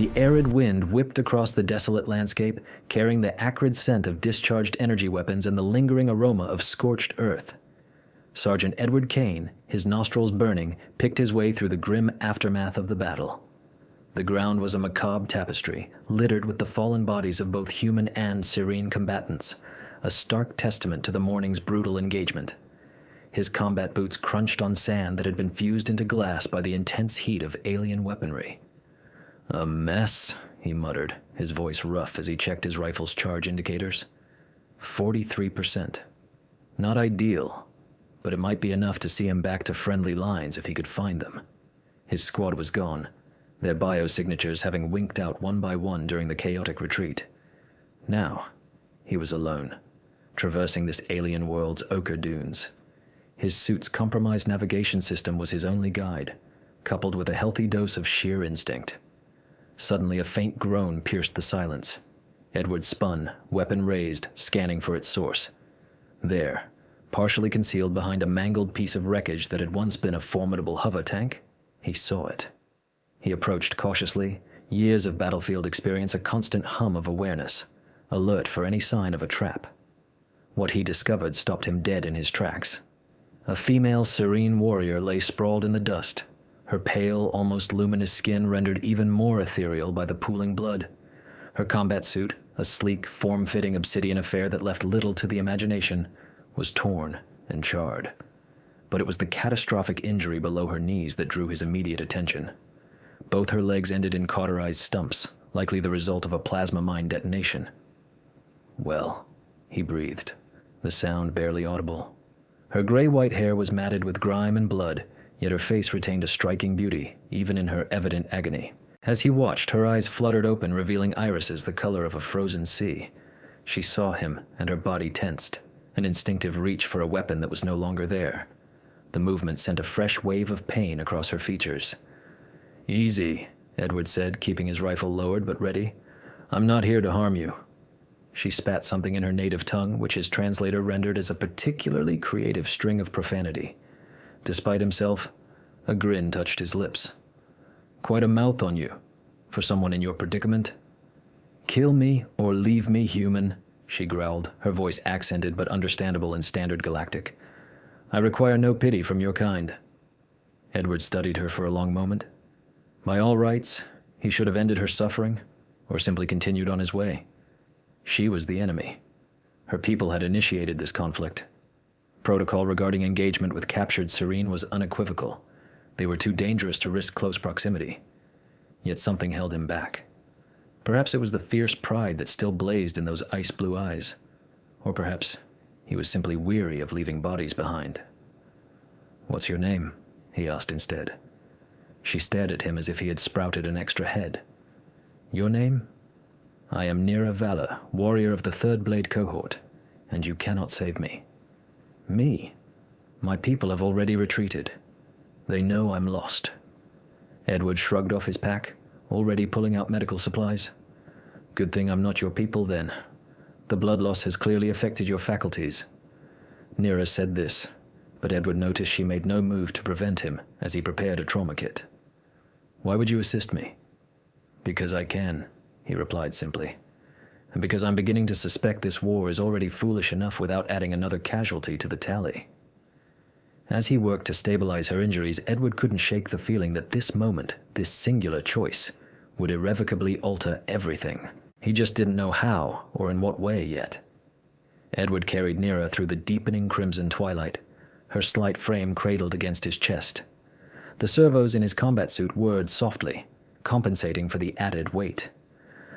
The arid wind whipped across the desolate landscape, carrying the acrid scent of discharged energy weapons and the lingering aroma of scorched earth. Sergeant Edward Kane, his nostrils burning, picked his way through the grim aftermath of the battle. The ground was a macabre tapestry, littered with the fallen bodies of both human and serene combatants, a stark testament to the morning's brutal engagement. His combat boots crunched on sand that had been fused into glass by the intense heat of alien weaponry. "A mess," he muttered, his voice rough as he checked his rifle's charge indicators. 43%. Not ideal, but it might be enough to see him back to friendly lines if he could find them. His squad was gone, their biosignatures having winked out one by one during the chaotic retreat. Now, he was alone, traversing this alien world's ochre dunes. His suit's compromised navigation system was his only guide, coupled with a healthy dose of sheer instinct. Suddenly, a faint groan pierced the silence. Edward spun, weapon raised, scanning for its source. There, partially concealed behind a mangled piece of wreckage that had once been a formidable hover tank, he saw it. He approached cautiously, years of battlefield experience a constant hum of awareness, alert for any sign of a trap. What he discovered stopped him dead in his tracks. A female serene warrior lay sprawled in the dust, her pale, almost luminous skin rendered even more ethereal by the pooling blood. Her combat suit, a sleek, form-fitting obsidian affair that left little to the imagination, was torn and charred. But it was the catastrophic injury below her knees that drew his immediate attention. Both her legs ended in cauterized stumps, likely the result of a plasma mine detonation. "Well," he breathed, the sound barely audible. Her gray-white hair was matted with grime and blood, yet her face retained a striking beauty, even in her evident agony. As he watched, her eyes fluttered open, revealing irises the color of a frozen sea. She saw him, and her body tensed, an instinctive reach for a weapon that was no longer there. The movement sent a fresh wave of pain across her features. "Easy," Edward said, keeping his rifle lowered but ready. "I'm not here to harm you." She spat something in her native tongue, which his translator rendered as a particularly creative string of profanity. Despite himself, a grin touched his lips. "Quite a mouth on you, for someone in your predicament." "Kill me or leave me human," she growled, her voice accented but understandable in standard Galactic. "I require no pity from your kind." Edward studied her for a long moment. By all rights, he should have ended her suffering, or simply continued on his way. She was the enemy. Her people had initiated this conflict. Protocol regarding engagement with captured Serene was unequivocal. They were too dangerous to risk close proximity. Yet something held him back. Perhaps it was the fierce pride that still blazed in those ice-blue eyes. Or perhaps he was simply weary of leaving bodies behind. "What's your name?" he asked instead. She stared at him as if he had sprouted an extra head. "Your name? I am Nira Vala, warrior of the Third Blade Cohort, and you cannot save me." "Me? My people have already retreated. They know I'm lost." Edward shrugged off his pack, already pulling out medical supplies. "Good thing I'm not your people, then. The blood loss has clearly affected your faculties." Nira said this, but Edward noticed she made no move to prevent him as he prepared a trauma kit. "Why would you assist me?" "Because I can," he replied simply. "And because I'm beginning to suspect this war is already foolish enough without adding another casualty to the tally." As he worked to stabilize her injuries, Edward couldn't shake the feeling that this moment, this singular choice, would irrevocably alter everything. He just didn't know how or in what way yet. Edward carried Nira through the deepening crimson twilight, her slight frame cradled against his chest. The servos in his combat suit whirred softly, compensating for the added weight.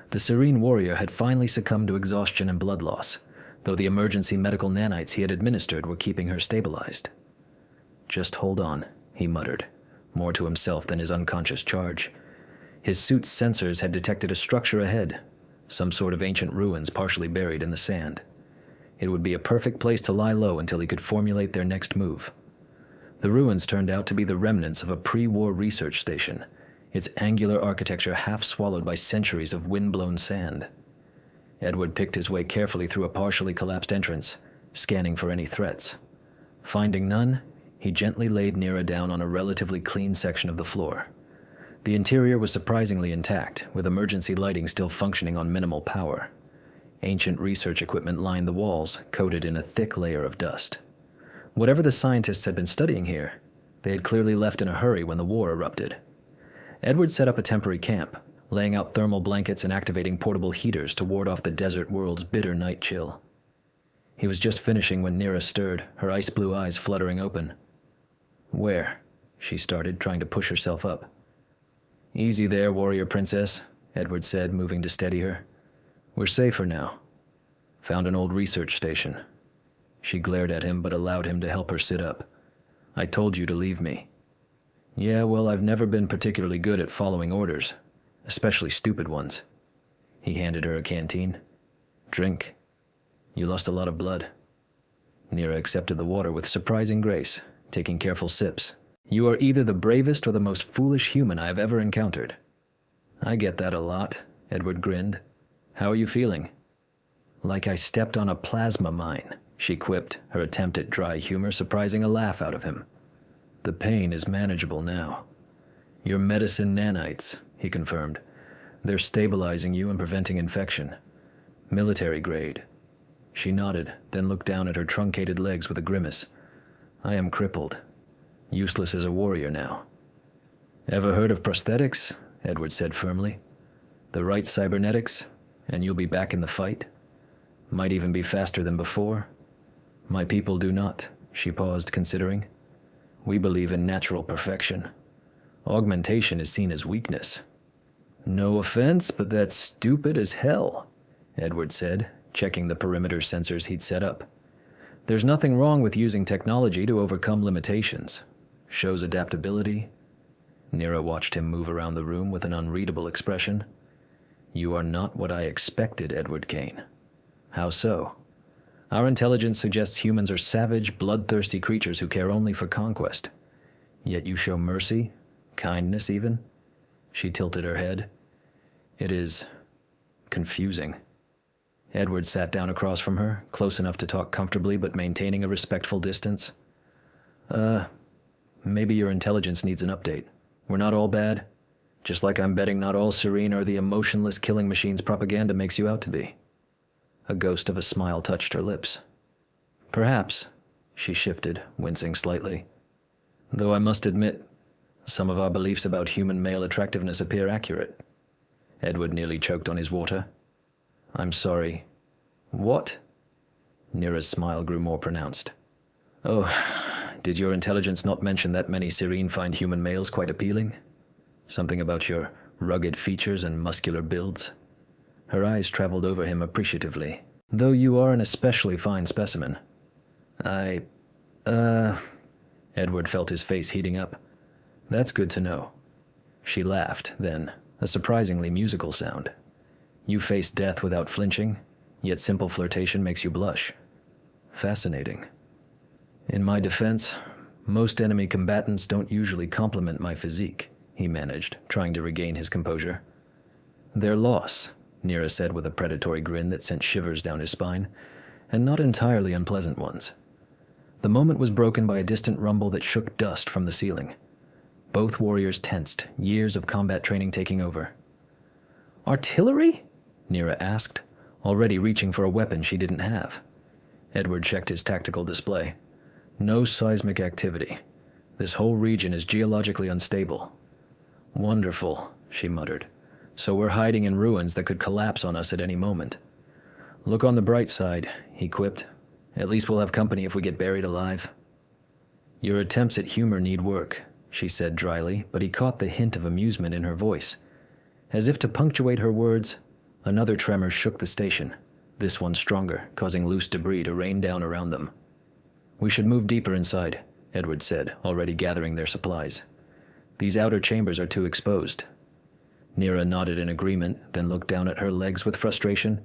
The serene warrior had finally succumbed to exhaustion and blood loss, though the emergency medical nanites he had administered were keeping her stabilized. "Just hold on," he muttered, more to himself than his unconscious charge. His suit's sensors had detected a structure ahead, some sort of ancient ruins partially buried in the sand. It would be a perfect place to lie low until he could formulate their next move. The ruins turned out to be the remnants of a pre-war research station, its angular architecture half swallowed by centuries of wind-blown sand. Edward picked his way carefully through a partially collapsed entrance, scanning for any threats. Finding none, he gently laid Nira down on a relatively clean section of the floor. The interior was surprisingly intact, with emergency lighting still functioning on minimal power. Ancient research equipment lined the walls, coated in a thick layer of dust. Whatever the scientists had been studying here, they had clearly left in a hurry when the war erupted. Edward set up a temporary camp, laying out thermal blankets and activating portable heaters to ward off the desert world's bitter night chill. He was just finishing when Nira stirred, her ice-blue eyes fluttering open. "Where?" she started, trying to push herself up. "Easy there, warrior princess," Edward said, moving to steady her. "We're safer now. Found an old research station." She glared at him but allowed him to help her sit up. "I told you to leave me." "Yeah, well, I've never been particularly good at following orders, especially stupid ones." He handed her a canteen. "Drink. You lost a lot of blood." Nira accepted the water with surprising grace, taking careful sips. "You are either the bravest or the most foolish human I have ever encountered." "I get that a lot," Edward grinned. "How are you feeling?" "Like I stepped on a plasma mine," she quipped, her attempt at dry humor surprising a laugh out of him. "The pain is manageable now." "Your medicine nanites," he confirmed. "They're stabilizing you and preventing infection. Military grade." She nodded, then looked down at her truncated legs with a grimace. "I am crippled. Useless as a warrior now." "Ever heard of prosthetics?" Edward said firmly. "The right cybernetics, and you'll be back in the fight. Might even be faster than before. My people do not," she paused, considering. "We believe in natural perfection. Augmentation is seen as weakness." "No offense, but that's stupid as hell," Edward said, checking the perimeter sensors he'd set up. "There's nothing wrong with using technology to overcome limitations. Shows adaptability." Nira watched him move around the room with an unreadable expression. "You are not what I expected, Edward Kane." "How so?" "Our intelligence suggests humans are savage, bloodthirsty creatures who care only for conquest. Yet you show mercy, kindness even." She tilted her head. "It is confusing." Edward sat down across from her, close enough to talk comfortably but maintaining a respectful distance. Maybe your intelligence needs an update. We're not all bad. Just like I'm betting not all serene are the emotionless killing machines propaganda makes you out to be." A ghost of a smile touched her lips. "Perhaps," she shifted, wincing slightly. "Though I must admit, some of our beliefs about human male attractiveness appear accurate." Edward nearly choked on his water. "I'm sorry." "What?" Nira's smile grew more pronounced. "Oh, did your intelligence not mention that many serene find human males quite appealing? Something about your rugged features and muscular builds?" Her eyes traveled over him appreciatively. "Though you are an especially fine specimen." Edward felt his face heating up. "That's good to know." She laughed, then, a surprisingly musical sound. "You face death without flinching, yet simple flirtation makes you blush. Fascinating." "In my defense, most enemy combatants don't usually compliment my physique," he managed, trying to regain his composure. "Their loss," Nira said with a predatory grin that sent shivers down his spine, and not entirely unpleasant ones. The moment was broken by a distant rumble that shook dust from the ceiling. Both warriors tensed, years of combat training taking over. "Artillery?" Nira asked, already reaching for a weapon she didn't have. Edward checked his tactical display. "No seismic activity. This whole region is geologically unstable." "Wonderful," she muttered. "So we're hiding in ruins that could collapse on us at any moment." "Look on the bright side," he quipped. "At least we'll have company if we get buried alive." "Your attempts at humor need work," she said dryly, but he caught the hint of amusement in her voice. As if to punctuate her words, another tremor shook the station, this one stronger, causing loose debris to rain down around them. "We should move deeper inside," Edward said, already gathering their supplies. "These outer chambers are too exposed." Nira nodded in agreement, then looked down at her legs with frustration.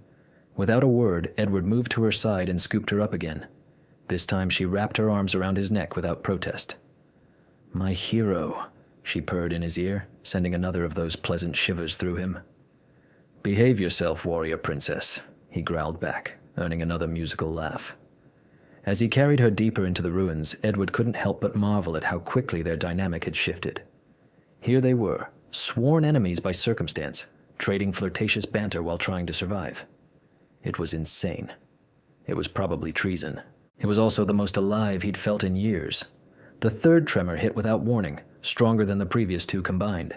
Without a word, Edward moved to her side and scooped her up again. This time she wrapped her arms around his neck without protest. "My hero," she purred in his ear, sending another of those pleasant shivers through him. "Behave yourself, warrior princess," he growled back, earning another musical laugh. As he carried her deeper into the ruins, Edward couldn't help but marvel at how quickly their dynamic had shifted. Here they were, Sworn enemies by circumstance, trading flirtatious banter while trying to survive. It was insane. It was probably treason. It was also the most alive he'd felt in years. The third tremor hit without warning, stronger than the previous two combined.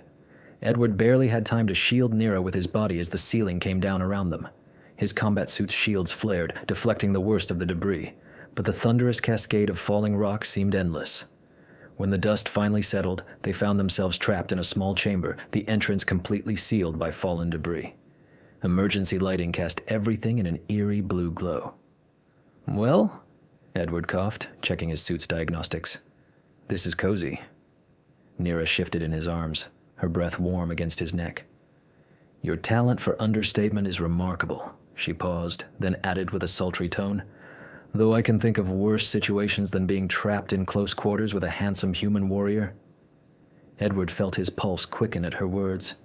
Edward barely had time to shield Nira with his body as the ceiling came down around them. His combat suit's shields flared, deflecting the worst of the debris, but the thunderous cascade of falling rock seemed endless. When the dust finally settled, they found themselves trapped in a small chamber, the entrance completely sealed by fallen debris. Emergency lighting cast everything in an eerie blue glow. "Well?" Edward coughed, checking his suit's diagnostics. "This is cozy." Nira shifted in his arms, her breath warm against his neck. "Your talent for understatement is remarkable," she paused, then added with a sultry tone, "though I can think of worse situations than being trapped in close quarters with a handsome human warrior." Edward felt his pulse quicken at her words.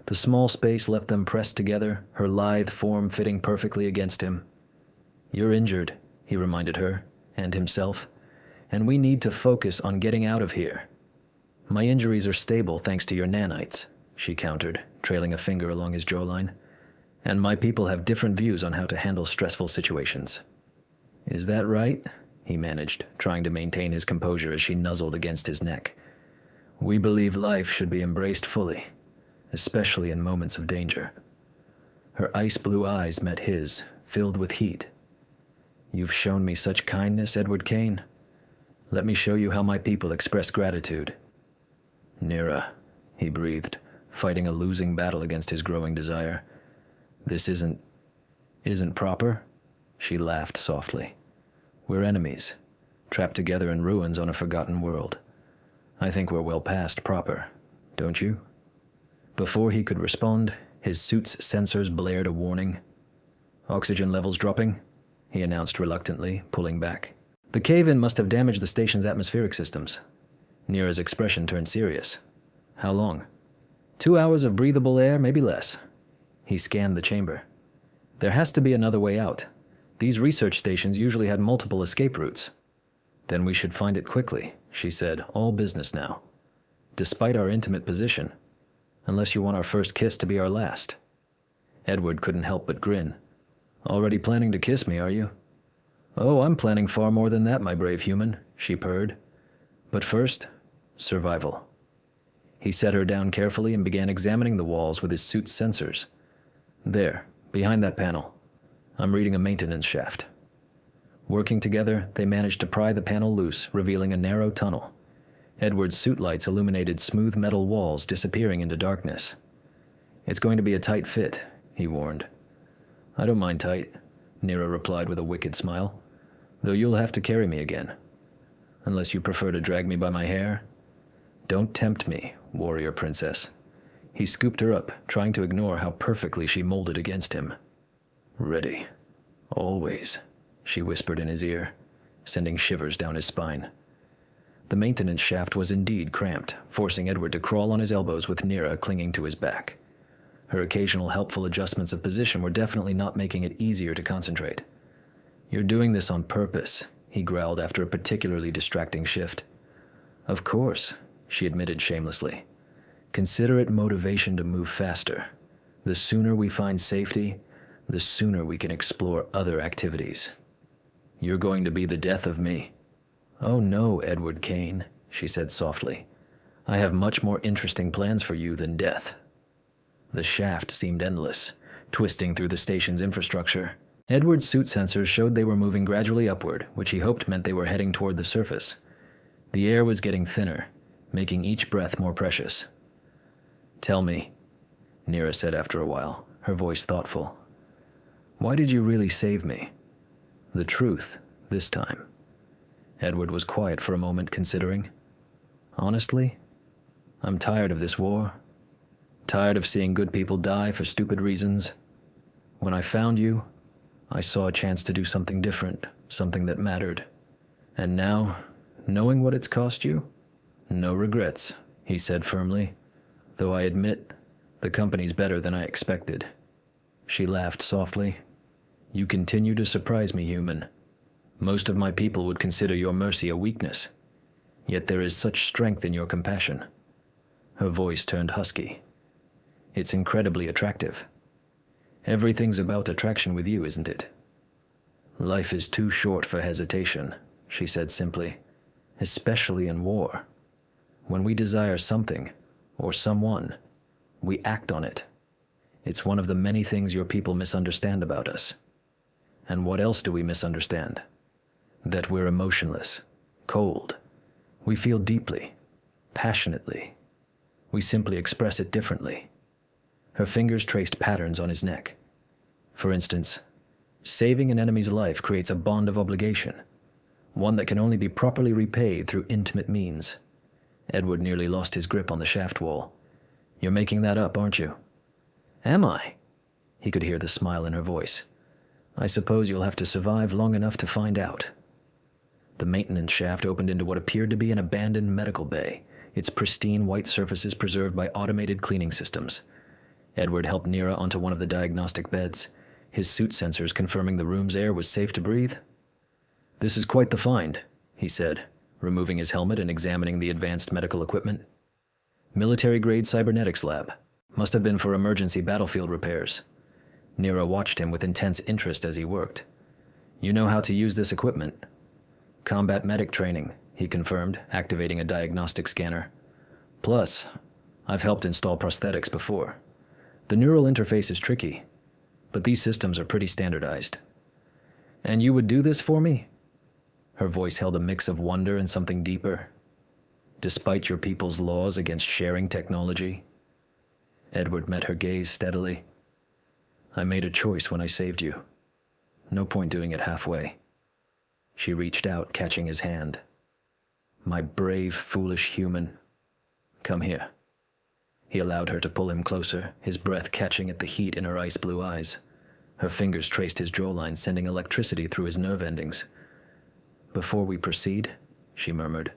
The small space left them pressed together, her lithe form fitting perfectly against him. "You're injured," he reminded her, and himself, "and we need to focus on getting out of here." "My injuries are stable thanks to your nanites," she countered, trailing a finger along his jawline. "And my people have different views on how to handle stressful situations." "Is that right?" he managed, trying to maintain his composure as she nuzzled against his neck. "We believe life should be embraced fully, especially in moments of danger." Her ice-blue eyes met his, filled with heat. "You've shown me such kindness, Edward Kane. Let me show you how my people express gratitude." "Nira," he breathed, fighting a losing battle against his growing desire. "This isn't proper?" She laughed softly. "We're enemies, trapped together in ruins on a forgotten world. I think we're well past proper, don't you?" Before he could respond, his suit's sensors blared a warning. "Oxygen levels dropping," he announced reluctantly, pulling back. "The cave-in must have damaged the station's atmospheric systems." Nira's expression turned serious. "How long?" 2 hours of breathable air, maybe less." He scanned the chamber. "There has to be another way out. These research stations usually had multiple escape routes." "Then we should find it quickly," she said, all business now. "Despite our intimate position. Unless you want our first kiss to be our last." Edward couldn't help but grin. "Already planning to kiss me, are you?" "Oh, I'm planning far more than that, my brave human," she purred. "But first, survival." He set her down carefully and began examining the walls with his suit's sensors. "There, behind that panel. I'm reading a maintenance shaft." Working together, they managed to pry the panel loose, revealing a narrow tunnel. Edward's suit lights illuminated smooth metal walls disappearing into darkness. "It's going to be a tight fit," he warned. "I don't mind tight," Nira replied with a wicked smile, "though you'll have to carry me again. Unless you prefer to drag me by my hair." "Don't tempt me, warrior princess." He scooped her up, trying to ignore how perfectly she molded against him. "Ready. Always," she whispered in his ear, sending shivers down his spine. The maintenance shaft was indeed cramped, forcing Edward to crawl on his elbows with Nira clinging to his back. Her occasional helpful adjustments of position were definitely not making it easier to concentrate. "You're doing this on purpose," he growled after a particularly distracting shift. "Of course," she admitted shamelessly. "Consider it motivation to move faster. The sooner we find safety, the sooner we can explore other activities." "You're going to be the death of me." "Oh no, Edward Kane," she said softly. "I have much more interesting plans for you than death." The shaft seemed endless, twisting through the station's infrastructure. Edward's suit sensors showed they were moving gradually upward, which he hoped meant they were heading toward the surface. The air was getting thinner, making each breath more precious. "Tell me," Nira said after a while, her voice thoughtful. "Why did you really save me? The truth, this time." Edward was quiet for a moment, considering. "Honestly, I'm tired of this war. Tired of seeing good people die for stupid reasons. When I found you, I saw a chance to do something different, something that mattered. And now, knowing what it's cost you, no regrets," he said firmly. "Though I admit, the company's better than I expected." She laughed softly. "You continue to surprise me, human. Most of my people would consider your mercy a weakness. Yet there is such strength in your compassion." Her voice turned husky. It's incredibly attractive. Everything's about attraction with you, isn't it? Life is too short for hesitation, she said simply, especially in war. When we desire something, or someone, we act on it. It's one of the many things your people misunderstand about us. And what else do we misunderstand? That we're emotionless, cold. We feel deeply, passionately. We simply express it differently. Her fingers traced patterns on his neck. For instance, saving an enemy's life creates a bond of obligation, one that can only be properly repaid through intimate means. Edward nearly lost his grip on the shaft wall. You're making that up, aren't you? Am I? He could hear the smile in her voice. I suppose you'll have to survive long enough to find out. The maintenance shaft opened into what appeared to be an abandoned medical bay, its pristine white surfaces preserved by automated cleaning systems. Edward helped Nira onto one of the diagnostic beds, his suit sensors confirming the room's air was safe to breathe. This is quite the find, he said, removing his helmet and examining the advanced medical equipment. Military-grade cybernetics lab. Must have been for emergency battlefield repairs. Nira watched him with intense interest as he worked. You know how to use this equipment? Combat medic training, he confirmed, activating a diagnostic scanner. Plus, I've helped install prosthetics before. The neural interface is tricky, but these systems are pretty standardized. And you would do this for me? Her voice held a mix of wonder and something deeper. Despite your people's laws against sharing technology? Edward met her gaze steadily. I made a choice when I saved you. No point doing it halfway. She reached out, catching his hand. My brave, foolish human. Come here. He allowed her to pull him closer, his breath catching at the heat in her ice-blue eyes. Her fingers traced his jawline, sending electricity through his nerve endings. Before we proceed, she murmured,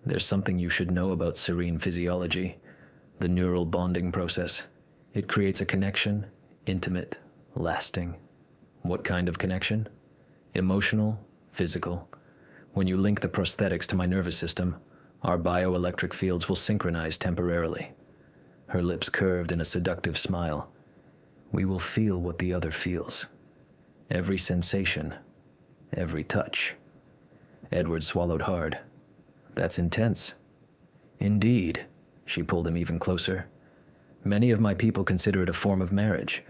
there's something you should know about serene physiology, the neural bonding process. It creates a connection, intimate, lasting. What kind of connection? Emotional, physical. When you link the prosthetics to my nervous system, our bioelectric fields will synchronize temporarily. Her lips curved in a seductive smile. We will feel what the other feels. Every sensation, every touch. Edward swallowed hard. That's intense. Indeed, she pulled him even closer. Many of my people consider it a form of marriage.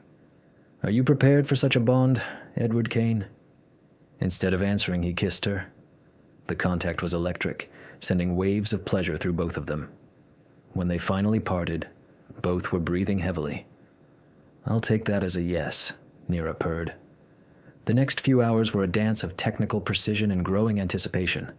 Are you prepared for such a bond, Edward Kane? Instead of answering, he kissed her. The contact was electric, sending waves of pleasure through both of them. When they finally parted, both were breathing heavily. I'll take that as a yes, Nira purred. The next few hours were a dance of technical precision and growing anticipation.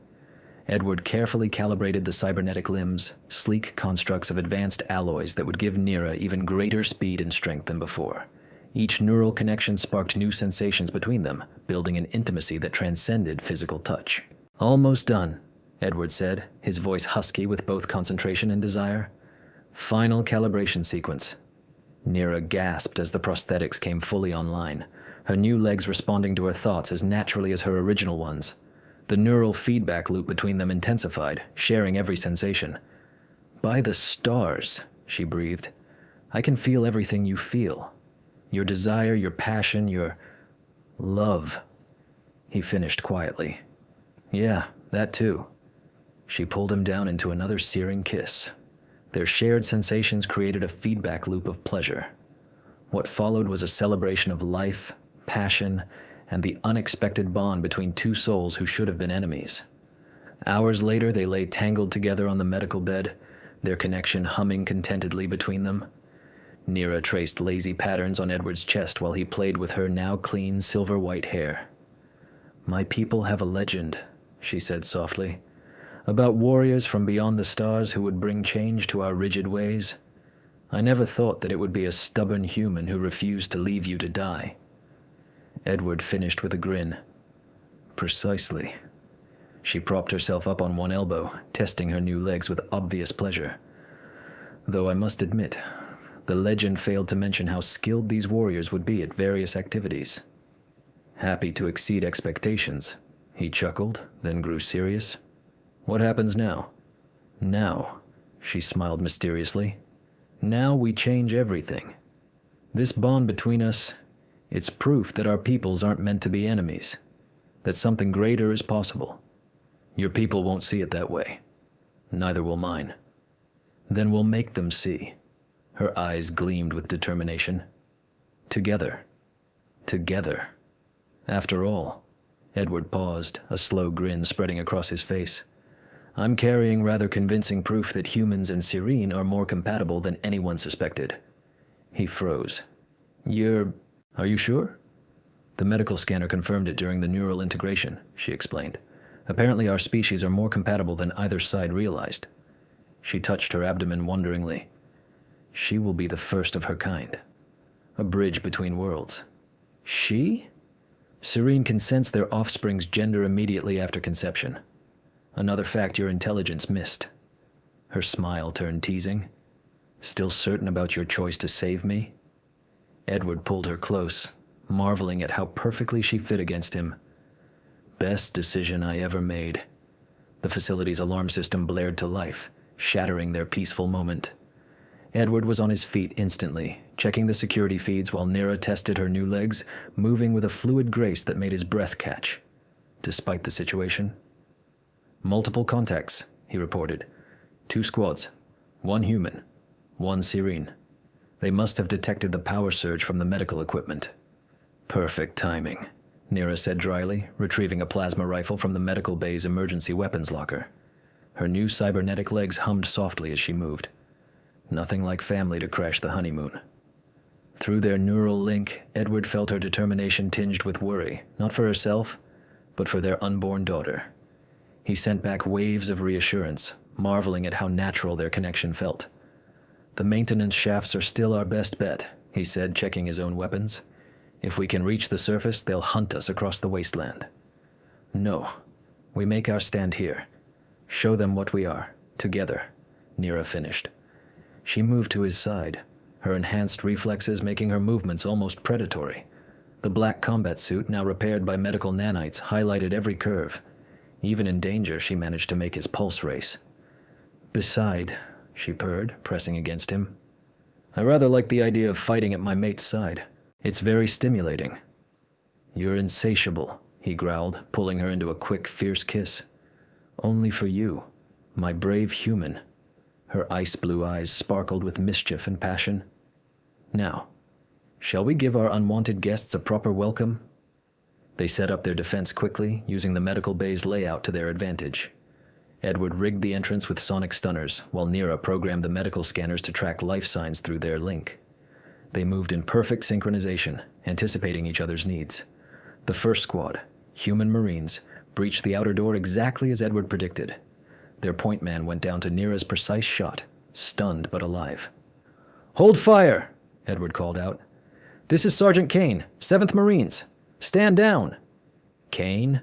Edward carefully calibrated the cybernetic limbs, sleek constructs of advanced alloys that would give Nira even greater speed and strength than before. Each neural connection sparked new sensations between them, building an intimacy that transcended physical touch. Almost done, Edward said, his voice husky with both concentration and desire. Final calibration sequence. Nira gasped as the prosthetics came fully online, her new legs responding to her thoughts as naturally as her original ones. The neural feedback loop between them intensified, sharing every sensation. By the stars, she breathed. I can feel everything you feel. Your desire, your passion, your love. He finished quietly. Yeah, that too. She pulled him down into another searing kiss. Their shared sensations created a feedback loop of pleasure. What followed was a celebration of life, passion, and the unexpected bond between two souls who should have been enemies. Hours later, they lay tangled together on the medical bed, their connection humming contentedly between them. Nira traced lazy patterns on Edward's chest while he played with her now clean silver-white hair. My people have a legend, she said softly, about warriors from beyond the stars who would bring change to our rigid ways. I never thought that it would be a stubborn human who refused to leave you to die. Edward finished with a grin. Precisely. She propped herself up on one elbow, testing her new legs with obvious pleasure. Though I must admit, the legend failed to mention how skilled these warriors would be at various activities. Happy to exceed expectations, he chuckled, then grew serious. What happens now? Now, She smiled mysteriously. Now we change everything. This bond between us, it's proof that our peoples aren't meant to be enemies, that something greater is possible. Your people won't see it that way. Neither will mine. Then we'll make them see. Her eyes gleamed with determination. Together. Together. After all, Edward paused, a slow grin spreading across his face. I'm carrying rather convincing proof that humans and Serene are more compatible than anyone suspected. He froze. Are you sure? The medical scanner confirmed it during the neural integration, she explained. Apparently our species are more compatible than either side realized. She touched her abdomen wonderingly. She will be the first of her kind. A bridge between worlds. She? Serene can sense their offspring's gender immediately after conception. Another fact your intelligence missed. Her smile turned teasing. Still certain about your choice to save me? Edward pulled her close, marveling at how perfectly she fit against him. Best decision I ever made. The facility's alarm system blared to life, shattering their peaceful moment. Edward was on his feet instantly, checking the security feeds while Nira tested her new legs, moving with a fluid grace that made his breath catch. Despite the situation. Multiple contacts, he reported. 2 squads. 1 human. 1 Serene. They must have detected the power surge from the medical equipment. Perfect timing, Nira said dryly, retrieving a plasma rifle from the medical bay's emergency weapons locker. Her new cybernetic legs hummed softly as she moved. Nothing like family to crash the honeymoon. Through their neural link, Edward felt her determination tinged with worry, not for herself, but for their unborn daughter. He sent back waves of reassurance, marveling at how natural their connection felt. The maintenance shafts are still our best bet, he said, checking his own weapons. If we can reach the surface, they'll hunt us across the wasteland. No, we make our stand here. Show them what we are, together, Nira finished. She moved to his side, her enhanced reflexes making her movements almost predatory. The black combat suit, now repaired by medical nanites, highlighted every curve. Even in danger, she managed to make his pulse race. Beside, she purred, pressing against him. I rather like the idea of fighting at my mate's side. It's very stimulating. You're insatiable, he growled, pulling her into a quick, fierce kiss. Only for you, my brave human. Her ice-blue eyes sparkled with mischief and passion. Now, shall we give our unwanted guests a proper welcome? They set up their defense quickly, using the medical bay's layout to their advantage. Edward rigged the entrance with sonic stunners, while Nira programmed the medical scanners to track life signs through their link. They moved in perfect synchronization, anticipating each other's needs. The first squad, human Marines, breached the outer door exactly as Edward predicted. Their point man went down to Nira's precise shot, stunned but alive. Hold fire, Edward called out. This is Sergeant Kane, 7th Marines. Stand down. Kane?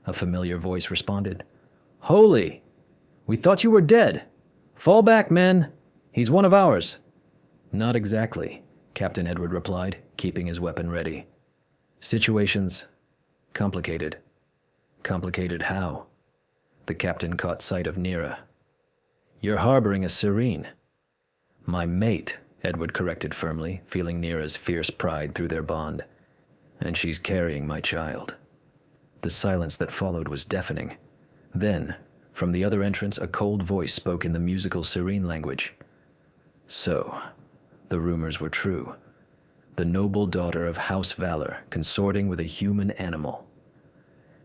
A familiar voice responded. Holy! We thought you were dead. Fall back, men. He's one of ours. Not exactly, Captain Edward replied, keeping his weapon ready. Situations complicated. Complicated how? The captain caught sight of Nira. You're harboring a Serene. My mate, Edward corrected firmly, feeling Nira's fierce pride through their bond. And she's carrying my child. The silence that followed was deafening. Then, from the other entrance, a cold voice spoke in the musical Serene language. So, the rumors were true. The noble daughter of House Valor consorting with a human animal.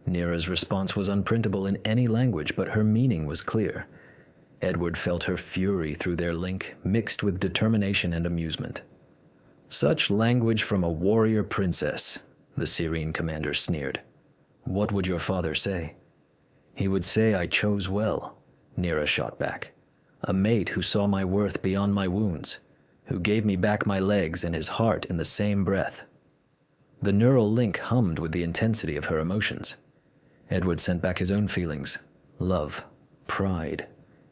Nira's response was unprintable in any language, but her meaning was clear. Edward felt her fury through their link, mixed with determination and amusement. Such language from a warrior princess, the Serene commander sneered. What would your father say? He would say I chose well, Nira shot back. A mate who saw my worth beyond my wounds, who gave me back my legs and his heart in the same breath. The neural link hummed with the intensity of her emotions. Edward sent back his own feelings, love, pride,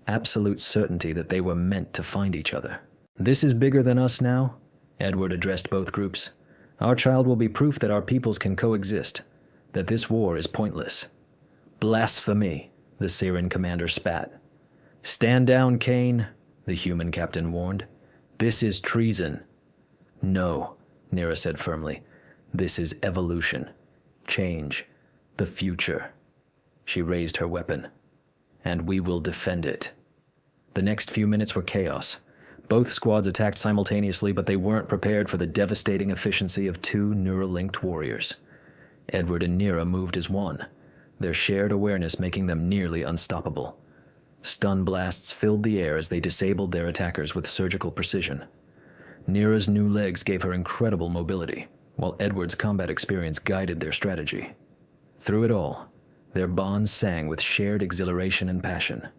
absolute certainty that they were meant to find each other. This is bigger than us now, Edward addressed both groups. Our child will be proof that our peoples can coexist, that this war is pointless. Blasphemy, the Serene commander spat. Stand down, Kane. the human captain warned. "This is treason." "No," Nira said firmly. "This is evolution. Change. The future." She raised her weapon. "And we will defend it." The next few minutes were chaos. Both squads attacked simultaneously, but they weren't prepared for the devastating efficiency of two neural-linked warriors. Edward and Nira moved as one, their shared awareness making them nearly unstoppable. Stun blasts filled the air as they disabled their attackers with surgical precision. Nira's new legs gave her incredible mobility, while Edward's combat experience guided their strategy. Through it all, their bonds sang with shared exhilaration and passion.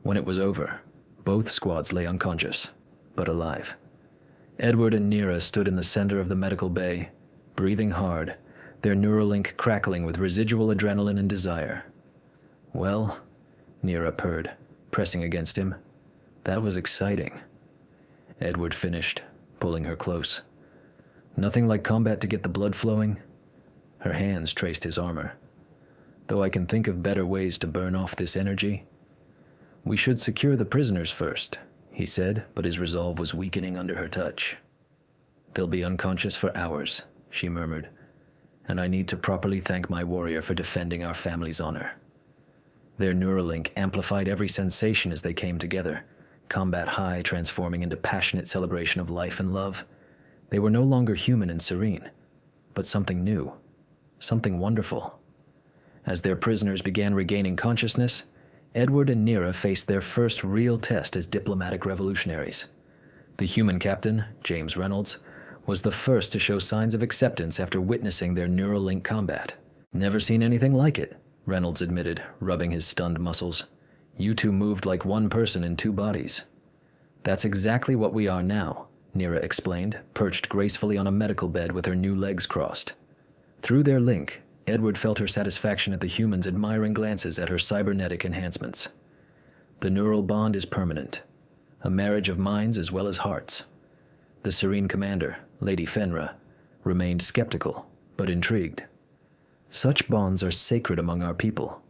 When it was over, both squads lay unconscious, but alive. Edward and Nira stood in the center of the medical bay, breathing hard, their Neuralink crackling with residual adrenaline and desire. "Well," Nira purred, pressing against him. "That was exciting." Edward finished, pulling her close. "Nothing like combat to get the blood flowing." Her hands traced his armor. "Though I can think of better ways to burn off this energy." "We should secure the prisoners first," he said, but his resolve was weakening under her touch. "They'll be unconscious for hours," she murmured, "and I need to properly thank my warrior for defending our family's honor." Their Neuralink amplified every sensation as they came together, combat high transforming into passionate celebration of life and love. They were no longer human and serene, but something new, something wonderful. As their prisoners began regaining consciousness, Edward and Nira faced their first real test as diplomatic revolutionaries. The human captain, James Reynolds, was the first to show signs of acceptance after witnessing their Neuralink combat. "Never seen anything like it," Reynolds admitted, rubbing his stunned muscles. "You two moved like one person in two bodies." "That's exactly what we are now," Nira explained, perched gracefully on a medical bed with her new legs crossed. Through their link, Edward felt her satisfaction at the human's admiring glances at her cybernetic enhancements. "The neural bond is permanent, a marriage of minds as well as hearts." The serene commander, Lady Fenra, remained skeptical, but intrigued. "Such bonds are sacred among our people.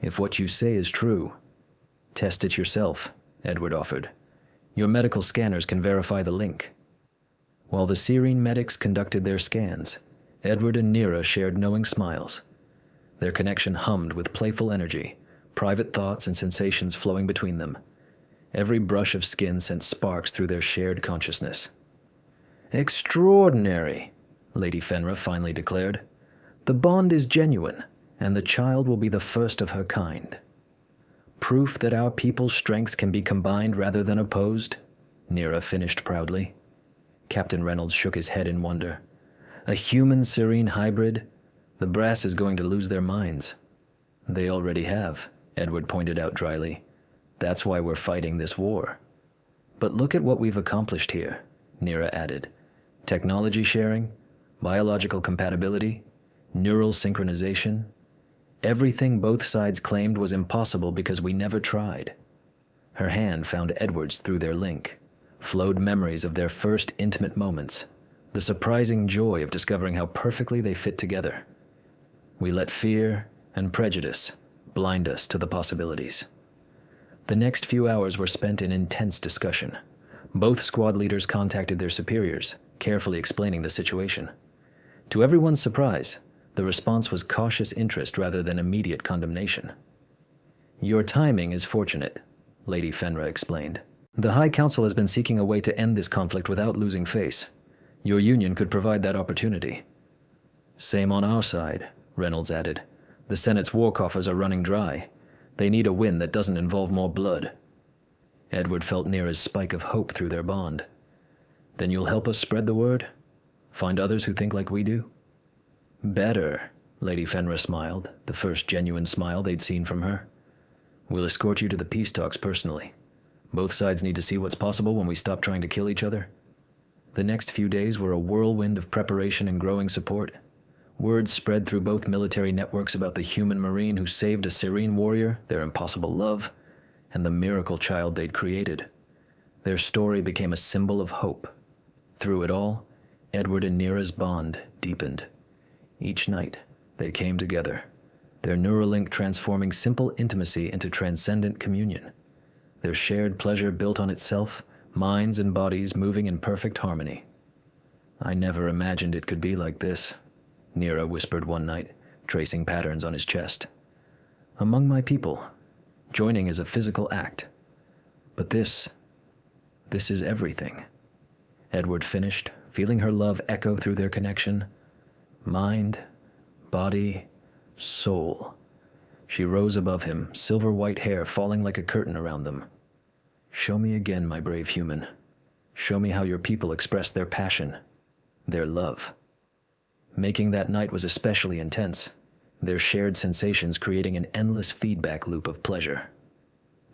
If what you say is true—" "Test it yourself," Edward offered. "Your medical scanners can verify the link." While the serene medics conducted their scans, Edward and Nira shared knowing smiles. Their connection hummed with playful energy, private thoughts and sensations flowing between them. Every brush of skin sent sparks through their shared consciousness. "Extraordinary," Lady Fenra finally declared. "The bond is genuine, and the child will be the first of her kind." "Proof that our people's strengths can be combined rather than opposed," Nira finished proudly. Captain Reynolds shook his head in wonder. "A human-serene hybrid? The brass is going to lose their minds." "They already have," Edward pointed out dryly. "That's why we're fighting this war." "But look at what we've accomplished here," Nira added. "Technology sharing, biological compatibility, neural synchronization. Everything both sides claimed was impossible because we never tried." Her hand found Edward's through their link, flowed memories of their first intimate moments, the surprising joy of discovering how perfectly they fit together. "We let fear and prejudice blind us to the possibilities." The next few hours were spent in intense discussion. Both squad leaders contacted their superiors, carefully explaining the situation. To everyone's surprise, the response was cautious interest rather than immediate condemnation. "Your timing is fortunate," Lady Fenra explained. "The High Council has been seeking a way to end this conflict without losing face. Your union could provide that opportunity." "Same on our side," Reynolds added. "The Senate's war coffers are running dry. They need a win that doesn't involve more blood." Edward felt Nira's spike of hope through their bond. "Then you'll help us spread the word? Find others who think like we do?" "Better," Lady Fenra smiled, the first genuine smile they'd seen from her. "We'll escort you to the peace talks personally. Both sides need to see what's possible when we stop trying to kill each other." The next few days were a whirlwind of preparation and growing support. Word spread through both military networks about the human Marine who saved a serene warrior, their impossible love, and the miracle child they'd created. Their story became a symbol of hope. Through it all, Edward and Nira's bond deepened. Each night, they came together, their Neuralink transforming simple intimacy into transcendent communion. their shared pleasure built on itself, minds and bodies moving in perfect harmony. "I never imagined it could be like this," Nira whispered one night, tracing patterns on his chest. "Among my people, joining is a physical act. But this is everything." Edward finished, feeling her love echo through their connection. Mind, body, soul. She rose above him, silver-white hair falling like a curtain around them. "Show me again, my brave human. Show me how your people express their passion, their love." Making that night was especially intense, their shared sensations creating an endless feedback loop of pleasure.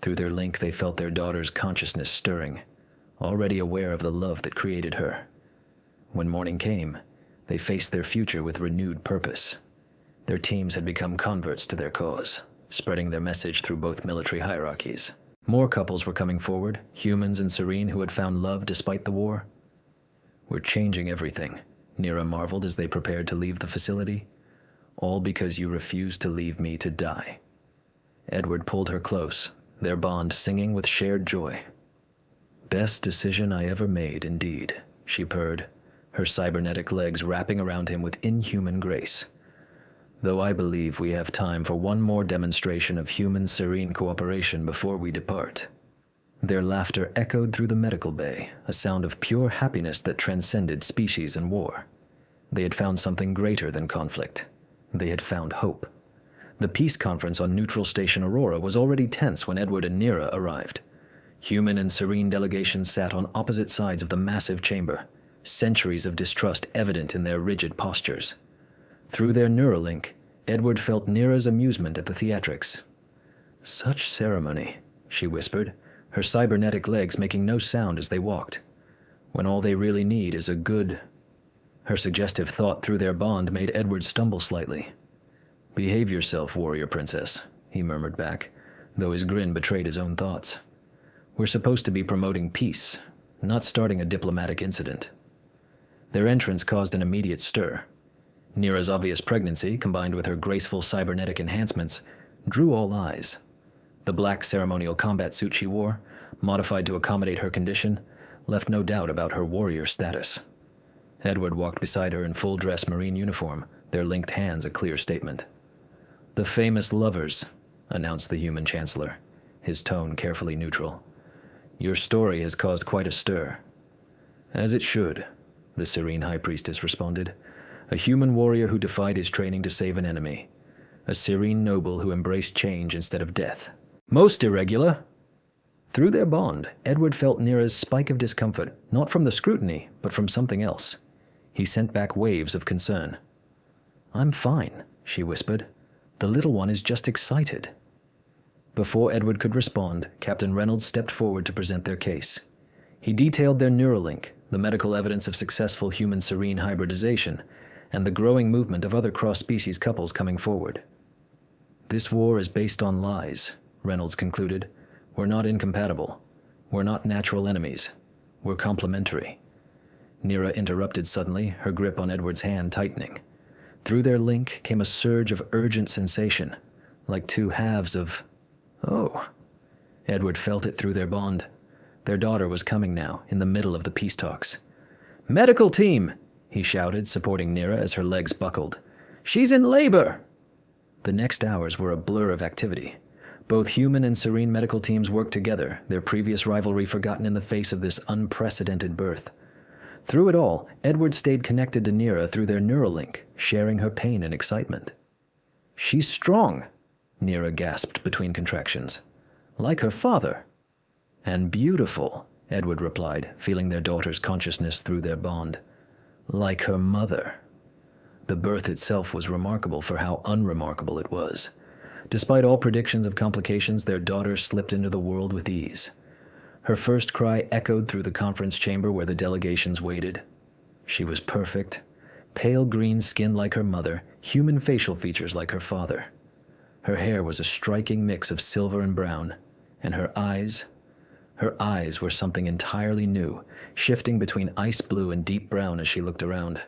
Through their link, they felt their daughter's consciousness stirring, already aware of the love that created her. When morning came, they faced their future with renewed purpose. Their teams had become converts to their cause, spreading their message through both military hierarchies. More couples were coming forward, humans and Serene who had found love despite the war. "We're changing everything," Nira marveled as they prepared to leave the facility. "All because you refused to leave me to die." Edward pulled her close, their bond singing with shared joy. "Best decision I ever made, indeed," she purred, her cybernetic legs wrapping around him with inhuman grace. "Though I believe we have time for one more demonstration of human-serene cooperation before we depart." Their laughter echoed through the medical bay, a sound of pure happiness that transcended species and war. They had found something greater than conflict. They had found hope. The peace conference on Neutral Station Aurora was already tense when Edward and Nira arrived. Human and Serene delegations sat on opposite sides of the massive chamber, centuries of distrust evident in their rigid postures. Through their Neuralink, Edward felt Nira's amusement at the theatrics. "Such ceremony," she whispered, her cybernetic legs making no sound as they walked. "When all they really need is a good—" Her suggestive thought through their bond made Edward stumble slightly. "Behave yourself, warrior princess," he murmured back, though his grin betrayed his own thoughts. "We're supposed to be promoting peace, not starting a diplomatic incident." Their entrance caused an immediate stir. Nira's obvious pregnancy, combined with her graceful cybernetic enhancements, drew all eyes. The black ceremonial combat suit she wore, modified to accommodate her condition, left no doubt about her warrior status. Edward walked beside her in full-dress Marine uniform, their linked hands a clear statement. "The famous lovers," announced the human chancellor, his tone carefully neutral. "Your story has caused quite a stir." "As it should," the Serene High Priestess responded. "A human warrior who defied his training to save an enemy. A Serene noble who embraced change instead of death. Most irregular." Through their bond, Edward felt Nira's spike of discomfort, not from the scrutiny, but from something else. He sent back waves of concern. "I'm fine," she whispered. "The little one is just excited." Before Edward could respond, Captain Reynolds stepped forward to present their case. He detailed their Neuralink, the medical evidence of successful human-Serene hybridization, and the growing movement of other cross-species couples coming forward. "This war is based on lies," Reynolds concluded. "We're not incompatible. We're not natural enemies. We're complementary." Nira interrupted suddenly, her grip on Edward's hand tightening. Through their link came a surge of urgent sensation, like two halves of... Oh. Edward felt it through their bond. Their daughter was coming now, in the middle of the peace talks. "Medical team!" he shouted, supporting Nira as her legs buckled. "She's in labor!" The next hours were a blur of activity. Both human and Serene medical teams worked together, their previous rivalry forgotten in the face of this unprecedented birth. Through it all, Edward stayed connected to Nira through their Neuralink, sharing her pain and excitement. "She's strong," Nira gasped between contractions. "Like her father." "And beautiful," Edward replied, feeling their daughter's consciousness through their bond. "Like her mother." The birth itself was remarkable for how unremarkable it was. Despite all predictions of complications, their daughter slipped into the world with ease. Her first cry echoed through the conference chamber where the delegations waited. She was perfect. Pale green skin like her mother, human facial features like her father. Her hair was a striking mix of silver and brown, and her eyes were something entirely new, shifting between ice blue and deep brown as she looked around.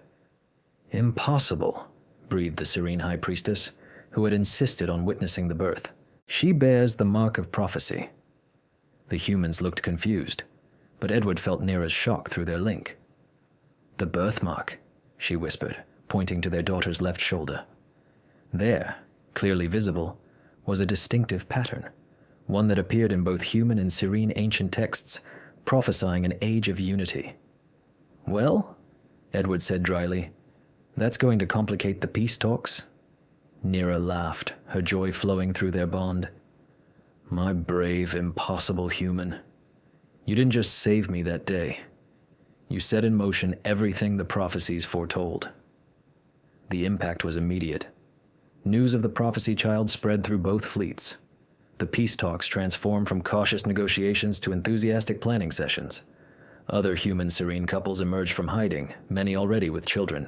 "Impossible," breathed the Serene High Priestess, who had insisted on witnessing the birth. "She bears the mark of prophecy." The humans looked confused, but Edward felt Nera's shock through their link. "The birthmark," she whispered, pointing to their daughter's left shoulder. There, clearly visible, was a distinctive pattern, one that appeared in both human and serene ancient texts, prophesying an age of unity. "Well," Edward said dryly, "that's going to complicate the peace talks." Nera laughed, her joy flowing through their bond. "My brave, impossible human. You didn't just save me that day. You set in motion everything the prophecies foretold." The impact was immediate. News of the prophecy child spread through both fleets. The peace talks transformed from cautious negotiations to enthusiastic planning sessions. Other human serene couples emerged from hiding, many already with children.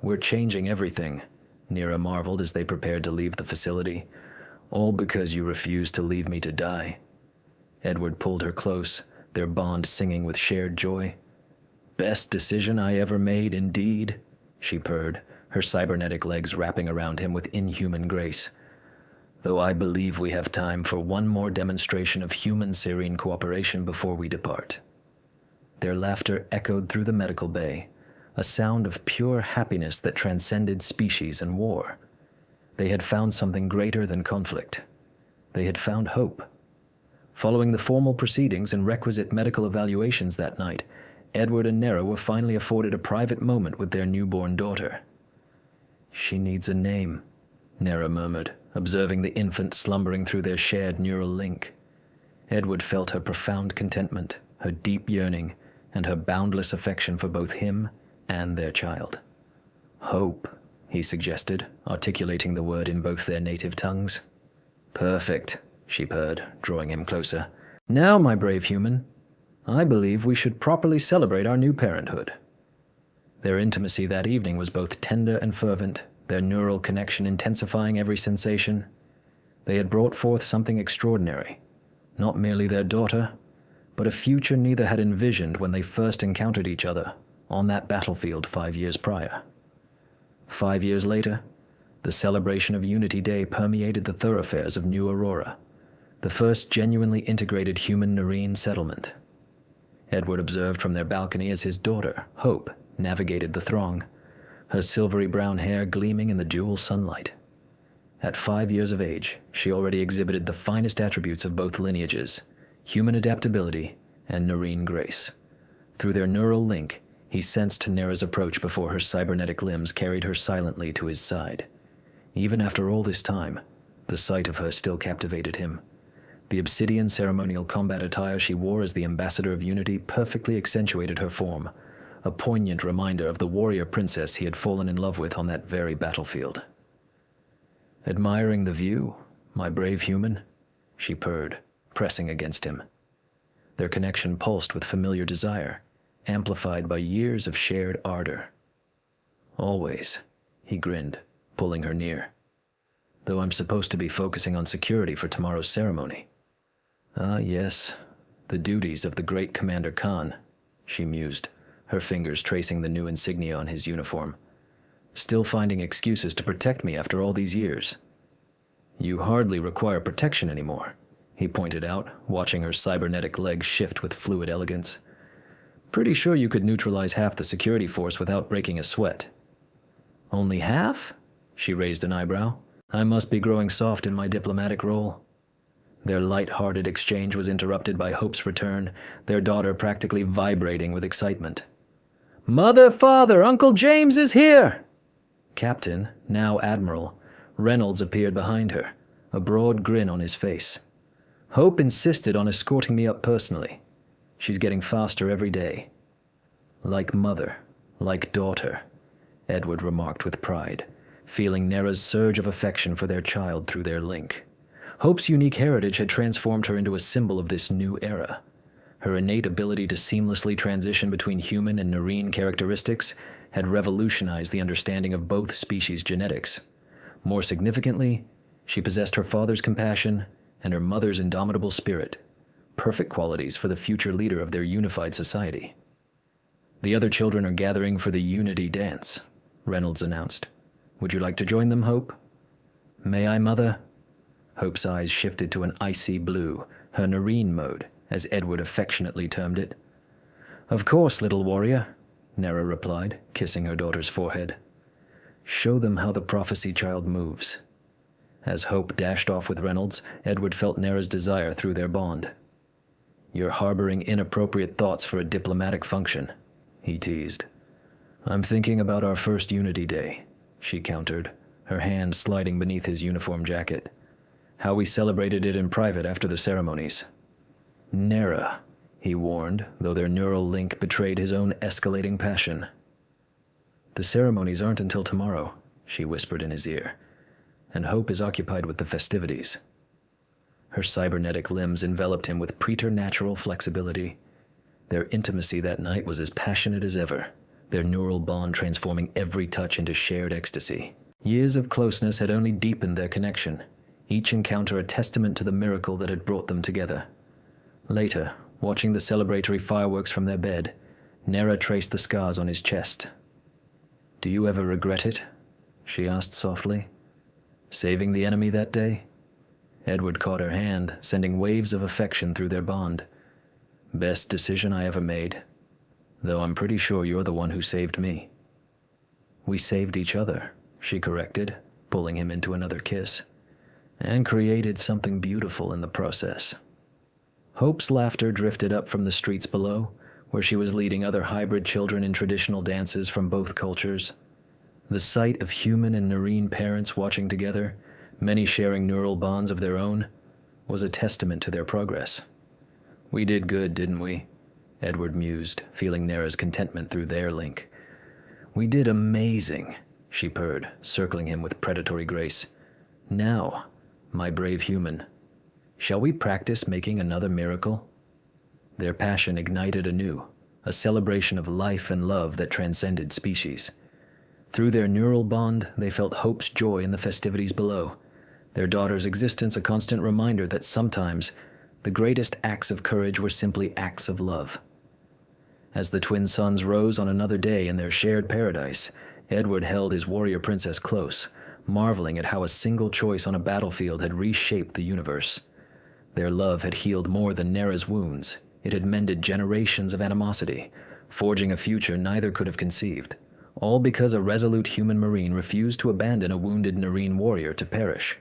"We're changing everything," Nera marveled as they prepared to leave the facility. "All because you refused to leave me to die." Edward pulled her close, their bond singing with shared joy. "Best decision I ever made, indeed," she purred, her cybernetic legs wrapping around him with inhuman grace. "Though I believe we have time for one more demonstration of human serene cooperation before we depart." Their laughter echoed through the medical bay, a sound of pure happiness that transcended species and war. They had found something greater than conflict. They had found hope. Following the formal proceedings and requisite medical evaluations that night, Edward and Nera were finally afforded a private moment with their newborn daughter. "She needs a name," Nera murmured, observing the infant slumbering through their shared neural link. Edward felt her profound contentment, her deep yearning, and her boundless affection for both him and their child. "Hope," he suggested, articulating the word in both their native tongues. "Perfect," she purred, drawing him closer. "Now, my brave human, I believe we should properly celebrate our new parenthood." Their intimacy that evening was both tender and fervent, their neural connection intensifying every sensation. They had brought forth something extraordinary, not merely their daughter, but a future neither had envisioned when they first encountered each other on that battlefield 5 years prior. 5 years later, the celebration of Unity Day permeated the thoroughfares of New Aurora, the first genuinely integrated human Narine settlement. Edward observed from their balcony as his daughter, Hope, navigated the throng, her silvery brown hair gleaming in the jewel sunlight. At 5 years of age, she already exhibited the finest attributes of both lineages, human adaptability and Narine grace. Through their neural link, he sensed Nera's approach before her cybernetic limbs carried her silently to his side. Even after all this time, the sight of her still captivated him. The obsidian ceremonial combat attire she wore as the ambassador of Unity perfectly accentuated her form, a poignant reminder of the warrior princess he had fallen in love with on that very battlefield. "Admiring the view, my brave human?" she purred, pressing against him. Their connection pulsed with familiar desire, amplified by years of shared ardor. "Always," he grinned, pulling her near. "Though I'm supposed to be focusing on security for tomorrow's ceremony." "Ah, yes, the duties of the great Commander Khan," she mused, her fingers tracing the new insignia on his uniform. "Still finding excuses to protect me after all these years." "You hardly require protection anymore," he pointed out, watching her cybernetic legs shift with fluid elegance. "Pretty sure you could neutralize half the security force without breaking a sweat." "Only half?" She raised an eyebrow. "I must be growing soft in my diplomatic role." Their light-hearted exchange was interrupted by Hope's return, their daughter practically vibrating with excitement. "Mother, father, Uncle James is here!" Captain, now Admiral, Reynolds appeared behind her, a broad grin on his face. "Hope insisted on escorting me up personally. She's getting faster every day." "Like mother, like daughter," Edward remarked with pride, feeling Nera's surge of affection for their child through their link. Hope's unique heritage had transformed her into a symbol of this new era. Her innate ability to seamlessly transition between human and Narine characteristics had revolutionized the understanding of both species' genetics. More significantly, she possessed her father's compassion and her mother's indomitable spirit, perfect qualities for the future leader of their unified society. "The other children are gathering for the Unity Dance," Reynolds announced. "Would you like to join them, Hope?" "May I, Mother?" Hope's eyes shifted to an icy blue, her Narration mode, as Edward affectionately termed it. "Of course, little warrior," Nera replied, kissing her daughter's forehead. "Show them how the prophecy child moves." As Hope dashed off with Reynolds, Edward felt Nera's desire through their bond. "You're harboring inappropriate thoughts for a diplomatic function," he teased. "I'm thinking about our first Unity Day," she countered, her hand sliding beneath his uniform jacket. "How we celebrated it in private after the ceremonies." "Nera," he warned, though their neural link betrayed his own escalating passion. "The ceremonies aren't until tomorrow," she whispered in his ear, "and Hope is occupied with the festivities." Her cybernetic limbs enveloped him with preternatural flexibility. Their intimacy that night was as passionate as ever, their neural bond transforming every touch into shared ecstasy. Years of closeness had only deepened their connection, each encounter a testament to the miracle that had brought them together. Later, watching the celebratory fireworks from their bed, Nera traced the scars on his chest. "Do you ever regret it?" she asked softly. "Saving the enemy that day?" Edward caught her hand, sending waves of affection through their bond. "Best decision I ever made. Though I'm pretty sure you're the one who saved me." "We saved each other," she corrected, pulling him into another kiss. "And created something beautiful in the process." Hope's laughter drifted up from the streets below, where she was leading other hybrid children in traditional dances from both cultures. The sight of human and Narration parents watching together, many sharing neural bonds of their own, was a testament to their progress. "We did good, didn't we?" Edward mused, feeling Nera's contentment through their link. "We did amazing," she purred, circling him with predatory grace. "Now, my brave human, shall we practice making another miracle?" Their passion ignited anew, a celebration of life and love that transcended species. Through their neural bond, they felt Hope's joy in the festivities below, their daughter's existence a constant reminder that sometimes the greatest acts of courage were simply acts of love. As the twin suns rose on another day in their shared paradise, Edward held his warrior princess close, marveling at how a single choice on a battlefield had reshaped the universe. Their love had healed more than Nera's wounds. It had mended generations of animosity, forging a future neither could have conceived, all because a resolute human Marine refused to abandon a wounded Narration warrior to perish.